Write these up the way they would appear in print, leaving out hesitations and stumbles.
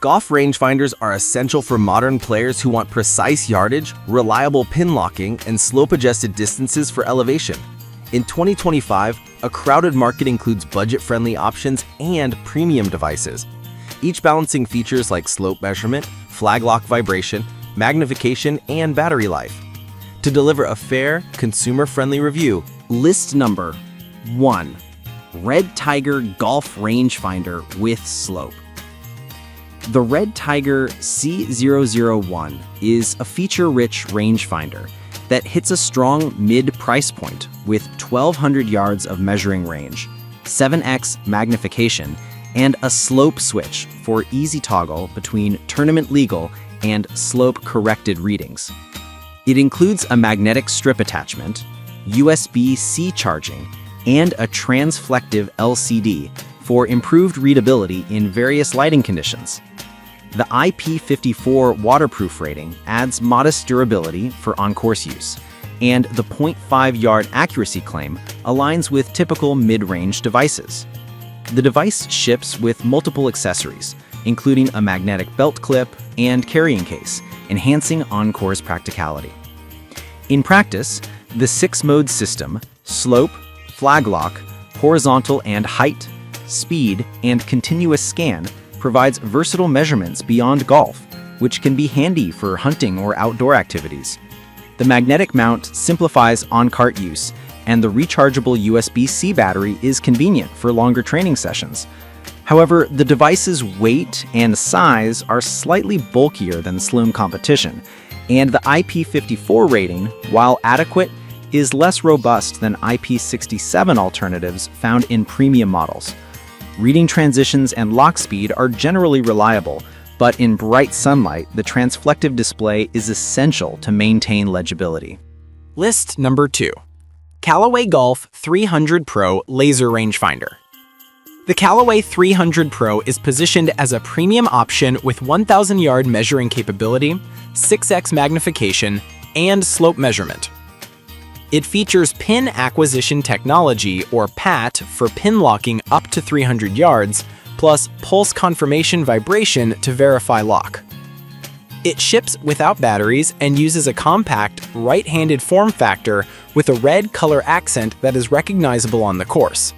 Golf rangefinders are essential for modern players who want precise yardage, reliable pin locking, and slope-adjusted distances for elevation. In 2025, a crowded market includes budget-friendly options and premium devices, each balancing features like slope measurement, flag lock vibration, magnification, and battery life. To deliver a fair, consumer-friendly review, List number 1. Red Tiger Golf Rangefinder with Slope. The Red Tiger C001 is a feature-rich rangefinder that hits a strong mid-price point with 1,200 yards of measuring range, 7x magnification, and a slope switch for easy toggle between tournament-legal and slope-corrected readings. It includes a magnetic strip attachment, USB-C charging, and a transflective LCD for improved readability in various lighting conditions. The IP54 waterproof rating adds modest durability for on-course use, and the 0.5-yard accuracy claim aligns with typical mid-range devices. The device ships with multiple accessories, including a magnetic belt clip and carrying case, enhancing on-course practicality. In practice, the 6-mode system, slope, flag lock, horizontal and height, speed, and continuous scan provides versatile measurements beyond golf, which can be handy for hunting or outdoor activities. The magnetic mount simplifies on-cart use, and the rechargeable USB-C battery is convenient for longer training sessions. However, the device's weight and size are slightly bulkier than slim competition, and the IP54 rating, while adequate, is less robust than IP67 alternatives found in premium models. Reading transitions and lock speed are generally reliable, but in bright sunlight, the transflective display is essential to maintain legibility. List number 2. Callaway Golf 300 Pro Laser Rangefinder. The Callaway 300 Pro is positioned as a premium option with 1,000-yard measuring capability, 6x magnification, and slope measurement. It features pin acquisition technology, or PAT, for pin locking up to 300 yards, plus pulse confirmation vibration to verify lock. It ships without batteries and uses a compact, right-handed form factor with a red color accent that is recognizable on the course.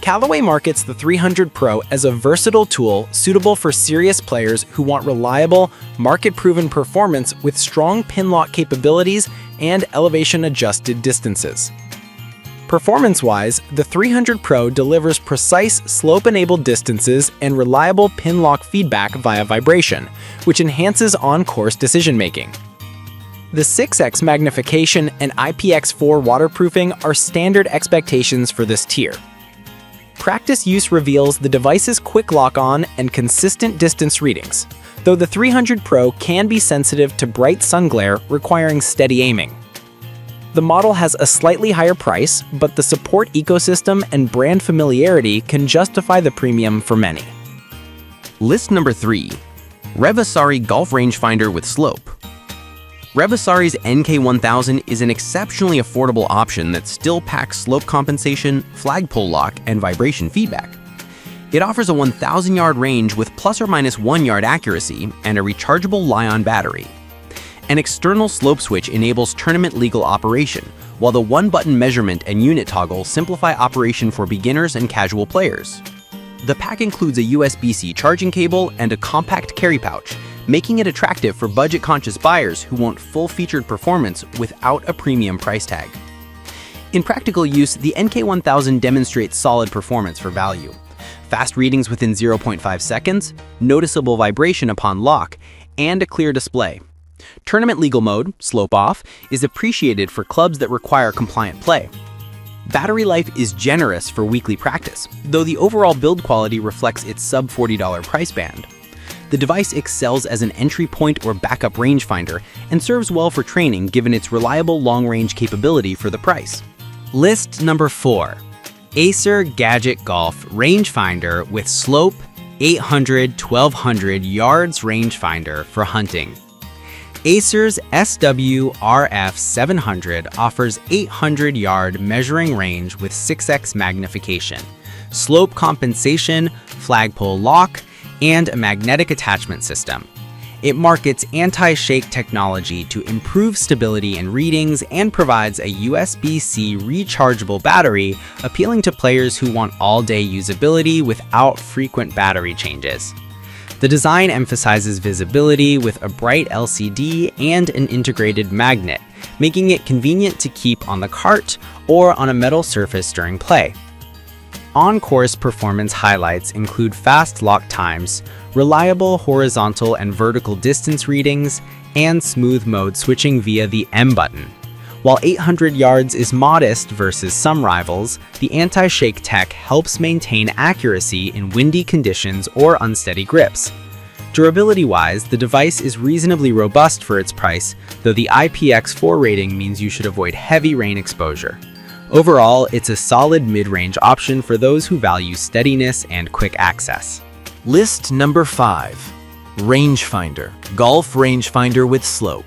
Callaway markets the 300 Pro as a versatile tool suitable for serious players who want reliable, market-proven performance with strong pin lock capabilities and elevation-adjusted distances. Performance-wise, the 300 Pro delivers precise slope-enabled distances and reliable pin lock feedback via vibration, which enhances on-course decision-making. The 6x magnification and IPX4 waterproofing are standard expectations for this tier. Practice use reveals the device's quick lock-on and consistent distance readings, though the 300 Pro can be sensitive to bright sun glare, requiring steady aiming. The model has a slightly higher price, but the support ecosystem and brand familiarity can justify the premium for many. List number 3. Revasari Golf Rangefinder with Slope. Revasari's NK1000 is an exceptionally affordable option that still packs slope compensation, flagpole lock, and vibration feedback. It offers a 1,000-yard range with plus or minus 1 yard accuracy and a rechargeable Li-ion battery. An external slope switch enables tournament-legal operation, while the one-button measurement and unit toggle simplify operation for beginners and casual players. The pack includes a USB-C charging cable and a compact carry pouch, making it attractive for budget-conscious buyers who want full-featured performance without a premium price tag. In practical use, the NK1000 demonstrates solid performance for value. Fast readings within 0.5 seconds, noticeable vibration upon lock, and a clear display. Tournament legal mode, slope off, is appreciated for clubs that require compliant play. Battery life is generous for weekly practice, though the overall build quality reflects its sub-$40 price band. The device excels as an entry point or backup rangefinder and serves well for training given its reliable long-range capability for the price. List number 4. Acer Gadget Golf Rangefinder with Slope 800-1200 yards rangefinder for hunting. Acer's SW-RF700 offers 800-yard measuring range with 6x magnification, slope compensation, flagpole lock, and a magnetic attachment system. It markets anti-shake technology to improve stability in readings and provides a USB-C rechargeable battery, appealing to players who want all-day usability without frequent battery changes. The design emphasizes visibility with a bright LCD and an integrated magnet, making it convenient to keep on the cart or on a metal surface during play. On-course performance highlights include fast lock times, reliable horizontal and vertical distance readings, and smooth mode switching via the M button. While 800 yards is modest versus some rivals, the anti-shake tech helps maintain accuracy in windy conditions or unsteady grips. Durability-wise, the device is reasonably robust for its price, though the IPX4 rating means you should avoid heavy rain exposure. Overall, it's a solid mid-range option for those who value steadiness and quick access. List number 5. Rangefinder, Golf Rangefinder with Slope.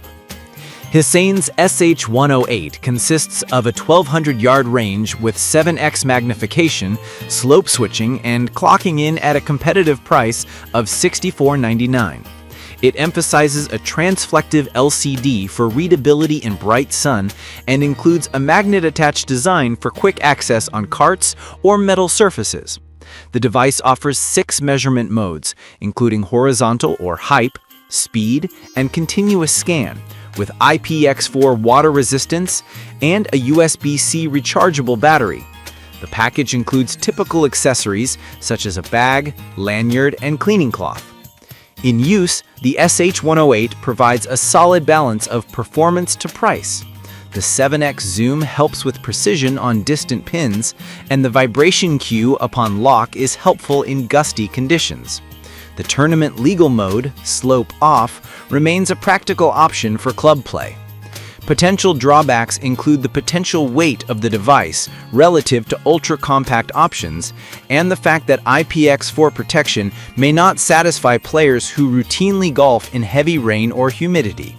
Hussein's SH108 consists of a 1200-yard range with 7x magnification, slope switching, and clocking in at a competitive price of $64.99. It emphasizes a transflective LCD for readability in bright sun and includes a magnet-attached design for quick access on carts or metal surfaces. The device offers 6 measurement modes, including horizontal or hype, speed, and continuous scan, with IPX4 water resistance and a USB-C rechargeable battery. The package includes typical accessories such as a bag, lanyard, and cleaning cloth. In use, the SH108 provides a solid balance of performance to price. The 7x zoom helps with precision on distant pins, and the vibration cue upon lock is helpful in gusty conditions. The tournament legal mode, slope off, remains a practical option for club play. Potential drawbacks include the potential weight of the device relative to ultra-compact options and the fact that IPX4 protection may not satisfy players who routinely golf in heavy rain or humidity.